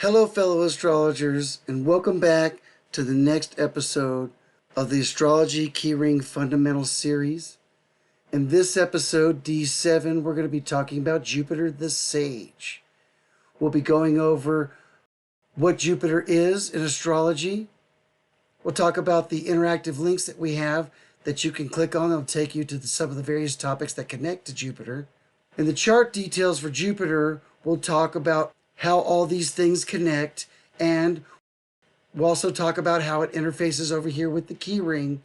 Hello, fellow astrologers, and welcome back to the next episode of the Astrology Keyring Fundamental Series. In this episode, D7, we're going to be talking about Jupiter the Sage. We'll be going over what Jupiter is in astrology. We'll talk about the interactive links that we have that you can click on. They'll take you to some of the various topics that connect to Jupiter. In the chart details for Jupiter, we'll talk about how all these things connect, and we'll also talk about how it interfaces over here with the key ring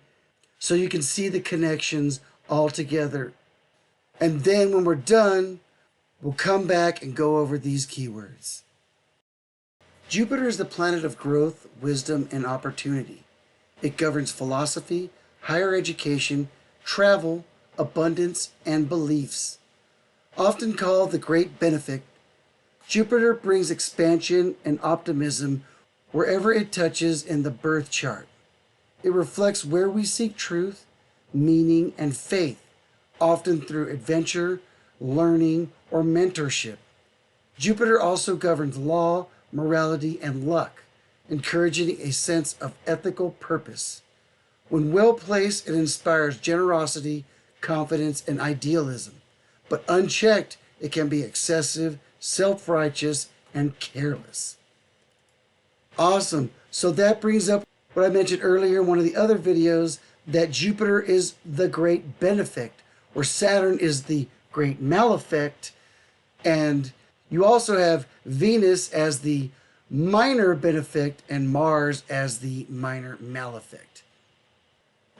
so you can see the connections all together. And then when we're done, we'll come back and go over these keywords. Jupiter is the planet of growth, wisdom, and opportunity. It governs philosophy, higher education, travel, abundance, and beliefs. Often called the Great Benefic, Jupiter brings expansion and optimism wherever it touches in the birth chart. It reflects where we seek truth, meaning, and faith, often through adventure, learning, or mentorship. Jupiter also governs law, morality, and luck, encouraging a sense of ethical purpose. When well placed, it inspires generosity, confidence, and idealism, but unchecked, it can be excessive, self-righteous, and careless. Awesome. So that brings up what I mentioned earlier in one of the other videos, that Jupiter is the great benefic, where Saturn is the great malefic, and you also have Venus as the minor benefic and Mars as the minor malefic.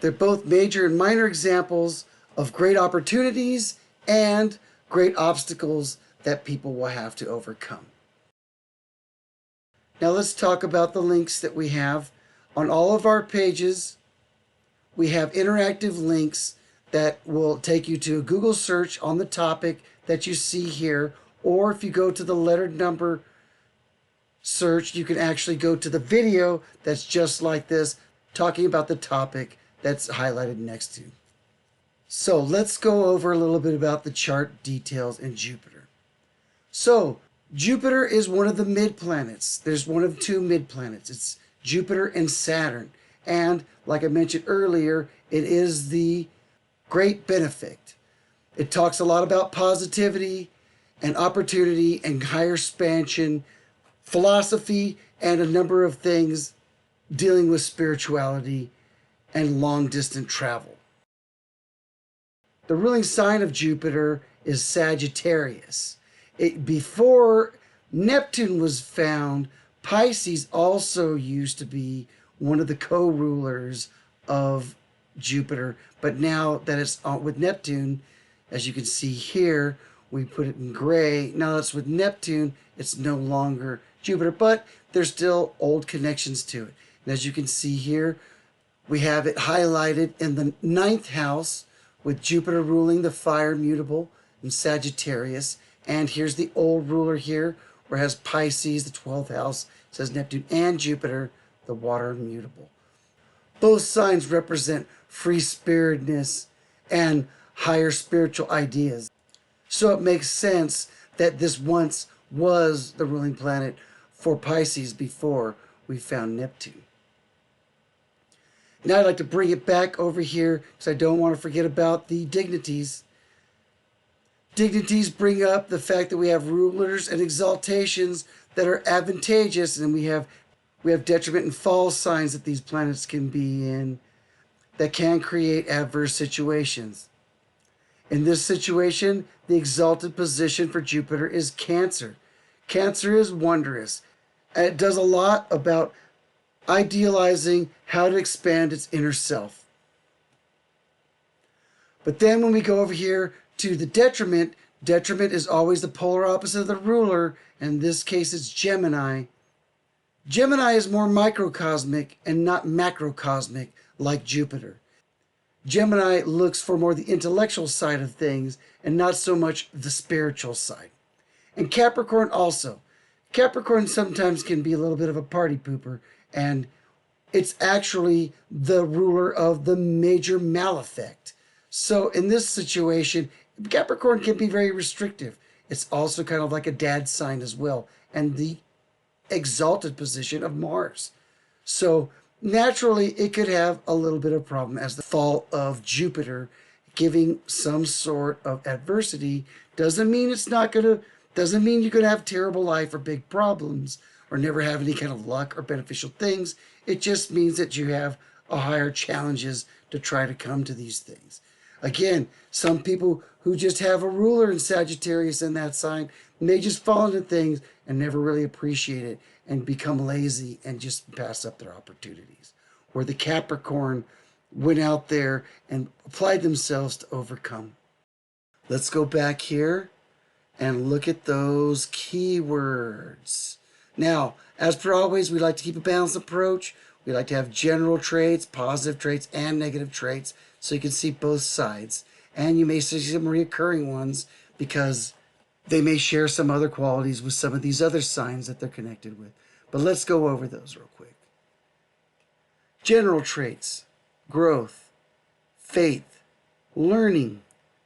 They're both major and minor examples of great opportunities and great obstacles that people will have to overcome. Now let's talk about the links that we have. On all of our pages, we have interactive links that will take you to a Google search on the topic that you see here, or if you go to the lettered number search, you can actually go to the video that's just like this, talking about the topic that's highlighted next to. So let's go over a little bit about the chart details in Jupiter. So, Jupiter is one of the mid-planets. There's one of two mid-planets. It's Jupiter and Saturn. And, like I mentioned earlier, it is the great benefic. It talks a lot about positivity and opportunity and higher expansion, philosophy, and a number of things dealing with spirituality and long-distance travel. The ruling sign of Jupiter is Sagittarius. Before Neptune was found, Pisces also used to be one of the co-rulers of Jupiter. But now that it's with Neptune, as you can see here, we put it in gray. Now that's with Neptune, it's no longer Jupiter, but there's still old connections to it. And as you can see here, we have it highlighted in the 9th house with Jupiter ruling the fire mutable in Sagittarius. And here's the old ruler here, where it has Pisces, the 12th house, says Neptune, and Jupiter, the water mutable. Both signs represent free-spiritedness and higher spiritual ideas. So it makes sense that this once was the ruling planet for Pisces before we found Neptune. Now I'd like to bring it back over here because I don't want to forget about the dignities. Dignities bring up the fact that we have rulers and exaltations that are advantageous, and we have detriment and fall signs that these planets can be in that can create adverse situations. In this situation, the exalted position for Jupiter is Cancer. Cancer is wondrous, and it does a lot about idealizing how to expand its inner self. But then when we go over here to the detriment is always the polar opposite of the ruler. In this case, it's Gemini. Gemini is more microcosmic and not macrocosmic like Jupiter. Gemini looks for more the intellectual side of things and not so much the spiritual side. And Capricorn also. Capricorn sometimes can be a little bit of a party pooper, and it's actually the ruler of the major malefic. So in this situation, Capricorn can be very restrictive. It's also kind of like a dad sign as well. And the exalted position of Mars. So naturally, it could have a little bit of problem as the fall of Jupiter giving some sort of adversity. Doesn't mean doesn't mean you're gonna have terrible life or big problems or never have any kind of luck or beneficial things. It just means that you have a higher challenges to try to come to these things. Again, some people who just have a ruler in Sagittarius in that sign may just fall into things and never really appreciate it and become lazy and just pass up their opportunities. Where the Capricorn went out there and applied themselves to overcome. Let's go back here and look at those keywords. Now, as per always, we like to keep a balanced approach. We like to have general traits, positive traits, and negative traits, so you can see both sides. And you may see some recurring ones because they may share some other qualities with some of these other signs that they're connected with. But let's go over those real quick. General traits: growth, faith, learning,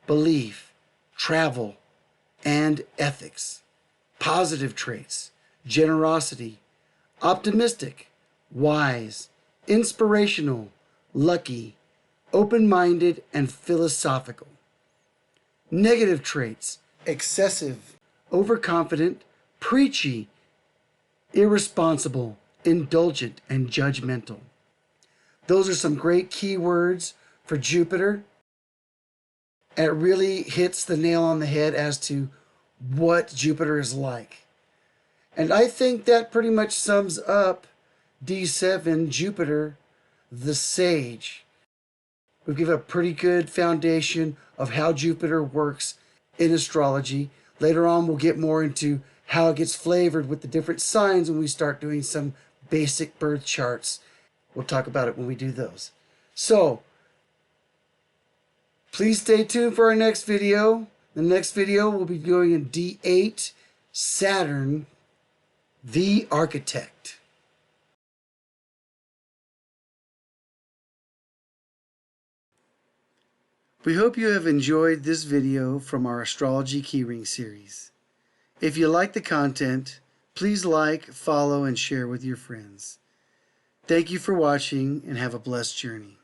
belief, travel, and ethics. Positive traits: generosity, optimistic, wise, inspirational, lucky, open-minded, and philosophical. Negative traits: excessive, overconfident, preachy, irresponsible, indulgent, and judgmental. Those are some great keywords for Jupiter. And it really hits the nail on the head as to what Jupiter is like. And I think that pretty much sums up D7 Jupiter, the Sage. We've given a pretty good foundation of how Jupiter works in astrology. Later on, we'll get more into how it gets flavored with the different signs when we start doing some basic birth charts. We'll talk about it when we do those. So, please stay tuned for our next video. The next video will be going in D8, Saturn, the Architect. We hope you have enjoyed this video from our Astrology Keyring series. If you like the content, please like, follow, and share with your friends. Thank you for watching and have a blessed journey.